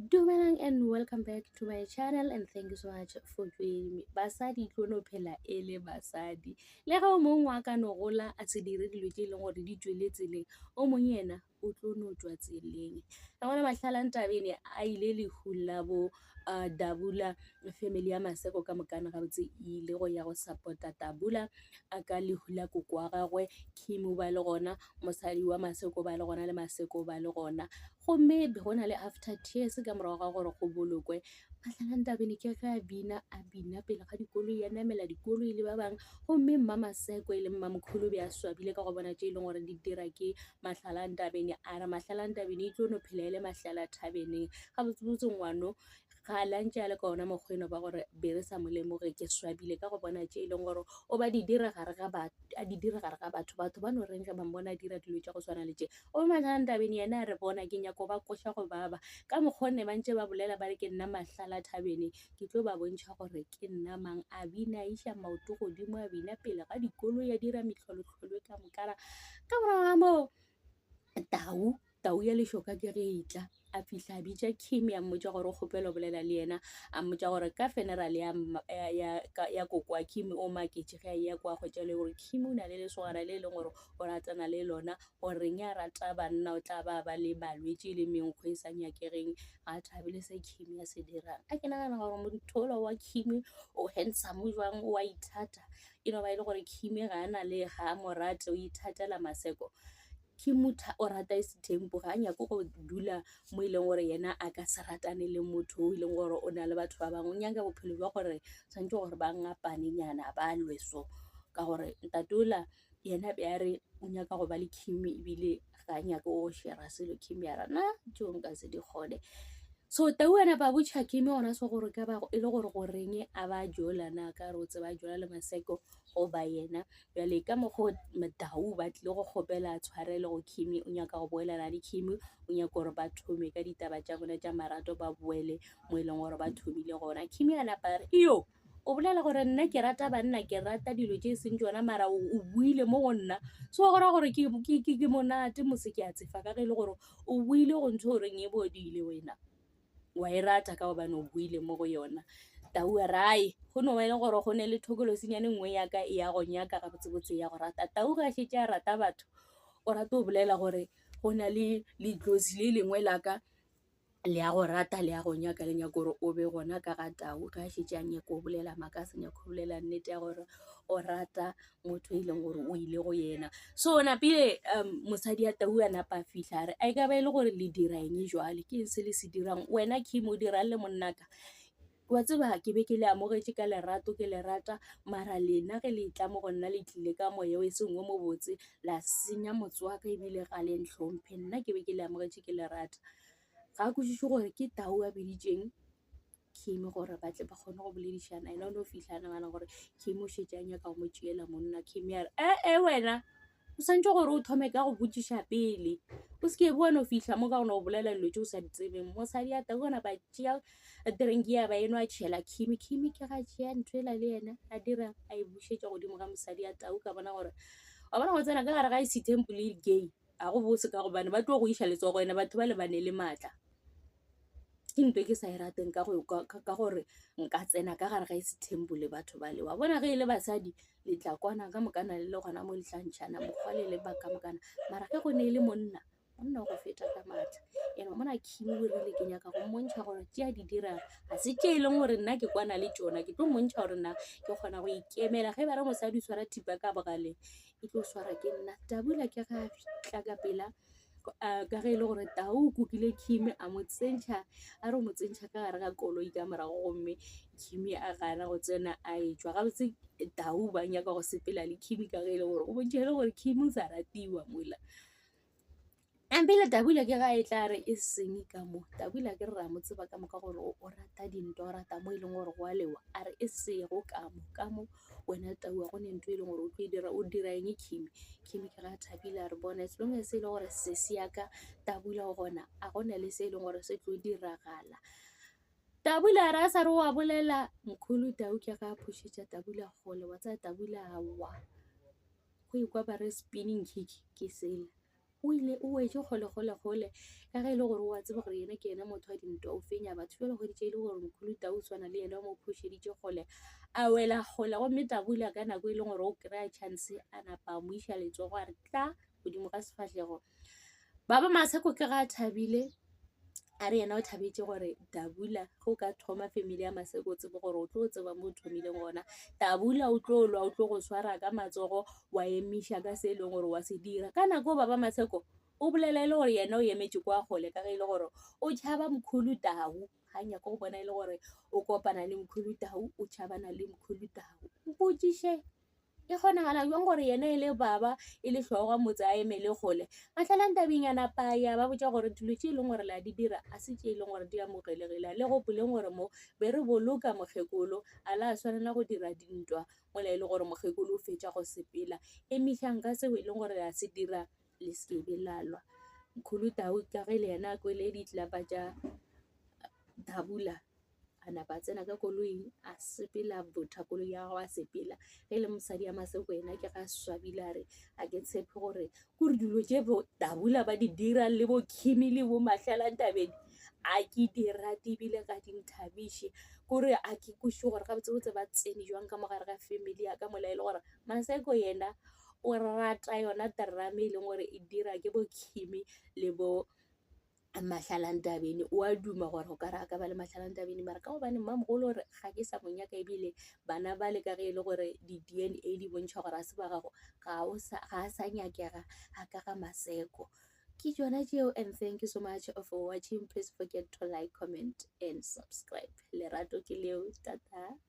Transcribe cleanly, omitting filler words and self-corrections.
Dumelang and welcome back to my channel and thank you so much for joining me. Basadi tlono phela ele basadi. Le ga o mongwe wa ka no gola a se dire dilo tse leng gore di tswele tseleng, o mong yena o tlono tswa tseleng. Ka gona Mahlalane Tabeng a ile le hula bo Dabula family ya Maseko ka mokana ga botse ile go ya go support-a Dabula a ka le hula koko wa gagwe Kim ba le gona mosadi wa Maseko ba le gona le Maseko ba le gona. Gomme be gona le after tears ka morago ga gore go bolokwe Mahlalane Tabeng ke ga a bina pele ga dikoloi ya namela dikoloi le ba bang. Gomme mma Maseko e leng Mmamkhulu be a swabile ka go bona tse e leng gore di dira ke Mahlalane Tabeng a re Mahlalane Tabeng e tlono phela ele Mahlala Thabeneng ga botsebotse ngwano ga lantse a le ka ona mokgweno ba gore be re sa mo lemoge ke swabile ka go bona tse e leng gore o ba di dira gare ga batho ba no reng ge ba mmona dira dilo tša go swana le tše o Mahlalane Tabeng yena a re bona ke nyako ba koša go baba ka mokgonne ba ntse ba bolela ba re ke nna Mahlala Thabeng ke tlo ba bontšha gore ke nna mang a bina iša maoto godimo a bina pele ga dikoloi ya dira metlholotlholo ka mokara ka morago ga moo Tau ya Lešoka ke ge e tla a fihla a bitša Kim ya mmotša gore o kgopela bolela le yena a mmotša gore ka funeral ya koko wa Kim o maketše ge a ya kwa kgwetša le gore Kim o na le lesogana le leng gore o ratana le lona goreng ya rata banna o tla ba le balwetše le menkgo e sa nyakegeng ga a thabile se Kim ya se dirang a ke nagana gore motholo wa Kim o handsome jwang o a ithata e no ba e le gore Kim ga a na le ga morate o ithatela Maseko Kim o rata setempo ga a nyako go dula mo e leng gore yena a ka se ratane le motho o e leng gore o na le batho ba bangwe o nyaka bophelo jwa gore tshwanetse gore ba ngapanenyana ba lwe so ka gore ntatola yena be a re o nyaka go ba le Kim ebile ga a nyako go shera selo Kim ya ra na tšeo nka se di kgone so Tau a napa a botša Kim gona se gore ka bago e le gore goreng a ba jola na ka re o tseba jola le Maseko go ba yena bjale ka mokgwa Tau ba tlile go kgopela a tshwarele go Kim o nyaka go boelana le Kim o nyaka gore ba thome ka ditaba tša bona tša marato ba boele mo e leng gore ba thomile gona Kim a napa re iyo o bolela gore nna ke rata banna ke rata dilo tše e seng tšona mara o buile mo go nna so gora gore ke monate mose ke a tsefa ka ge e le gore o buile go ntho goreng e bodile wena wa e rata ka gobane o buile mo go yona Tau a rai go no ba e le gore go ne le thokolosenyane nngwe ya ka e ya go nyaka ga botsebotse ya go rata Tau ga šetše a rata batho o rata o bolela gore go na le letlosi le lengwe la ka le ya go rata le ya go nyaka le nyaka gore o be gona ka ga Tau ga šetše a nyako o bolela maaka a se nyako o bolela nnete ya gore o rata motho e leng gore o ile go yena so napile mosadi ya Tau a napa a fihla a re a ka ba e le gore le dira eng jwale ke eng se le se dirang wena Kim o dirang le monnaka wa tseba ke be ke le amogetše ka lerato ke le rata mara lena ge le tla mo go nna le tlile ka moya o e sengwe mo botse la senya motse wa ka ebile ga le ntlhomphe nna ke be ke le amogetše ke le rata ga a kwešiše gore ke Tau a beditšeng Kim gore ba tle ba kgone go boledišana ena o ne o fitlha nagana gore Kim o šetše a nyaka go mo tšeela monna Kim ya re wena o santse gore o thome ka go botšiša pele o seke boa no fitlha mo ka gona go bolela dilo tše o sa di tsebeng mosadi ya Tau gona ba tšea drink ya ba eno a tšhela Kim ke ga tšea ntho ela le yena a dira a e bušetša godimo ga mosadi ya Tau ka bona gore wa bona go tsena ka gare ga setempo le gay a go bose ka gobane ba tlo go iša letsogo ena batho ba le bane le maatla ke ntho e ke sa e rateng ka gore nka tsena ka gare ga setempo le batho ba le wa bona ge e le basadi le tla kwana ka mokana le le gona mo letlantšhana mokgwa le le ba ka mokana mara ge go ne e le monna go feta ka maatla ene mona Kim o rile ke nyaka go mmontšha gore tše a di dirang ga se tše e leng gore nna ke kwana le tšona ke tlo mmontšha gore nna ke kgona go ikemela ge ba re mosadi o swara thipa ka bogaleng e tlo swara ke nna Dabula ke ga tla ka pela ka ge e le gore Tau o kukile Kim a mo tsentšha a re o mo tsentšha ka gare ga koloi ka morago gomme Kim a gana go tsena a etswa ga botse Tau ba nyaka go sepela le Kim ka ge e le gore o bontšhele gore Kim o sa ratiwa mola ampile Dabula ke ga e tla re e seng ka mo Dabula ke re ra mo tseba ka moka gore o rata dintwa o rata mo e leng gore go a lewa a re e sego ka mo wena Tau a gone ntho e leng gore o tlo e dira o dira eng Kim ke ga thabile a re bona as long as e le gore se se yaka Dabula gona a gona le se e leng gore se tlo diragala Dabula ra sa re wa bolela mkhulu Tau ke ga a phošetša Dabula gole wa tsa Dabula wa go ikwa ba re spinning kick ke sela o ile o wetse gole ka ge e le gore wa tseba gore ena ke ena motho wa dintwa o fenya batho fela go ditse e le gore Mkhuluta o tshwana le ena mo phošeditše gole a wela gole gomme Tabula ka nako e leng gore o kry-a chance a napa a mo iša letsogo a re tla godimo ka sefatlhego. Baba Maseko ke ga a thabile a re yena o thabetse gore Tabula go ka thoma family ya Maseko o tsebe gore o tlo tseba mo o thomileng gona. Tabula o tlo lwa o tlo go swara ka matsogo wa emiša ka se e leng gore wa se dira ka nako Baba Maseko o bolela e le gore yena o emetse kwa gole ka ge e le gore o tšhaba Mkhulutau ga nyaka go bona e le gore o kopana le Mkhulutau o tšhabana le Mkhulutau. Mpotšiše e kgonagala jang gore yena e le baba e le tlhogo motse a emele gole Mahlaleng-Tabeng a napa ya ba botša gore dilo tše e leng gore la di dira a se tše e leng gore di amogelegile le gopoleng gore mo be re boloka mokgekolo a la swanela go dira dintwa mola e le gore mokgekolo o fetša go sepela emišang ka seo e leng gore a se dira le sekebe lalwa. Mkhulutau ka ge le yena a kwele ditlapa tša Tabula a napa tsena ka koloing a sepela botha koloi ya gago a sepela ge le mosadi ya Maseko ena ke ga swabile a re a ke tshepe gore kore dilo tše bo Tabula ba di dira le bo Kimi le bo Mahlaleng-Tabeng a ke di rate ebile ka dinthabiše kore a ke kweše gore ga botsebotse ba tsene jwang ka mogare ga family ya ka mola e le gore Maseko yena o rata yona terame e leng gore e dira ke bo Kimi le bo Mahlaleng-Tabeng o a duma gore go ka re a ka ba le Mahlaleng-Tabeng mara ka gobane mmamogolo gore ga ke sa monyaka ebile bana ba le ka ge e le gore di-DNA di bontšha gore a se ba gago ga a sa nyakega a ka ga Maseko ke tšona tšeo. And thank you so much for watching. Please forget to like, comment and subscribe. Lerato ke leo, tata.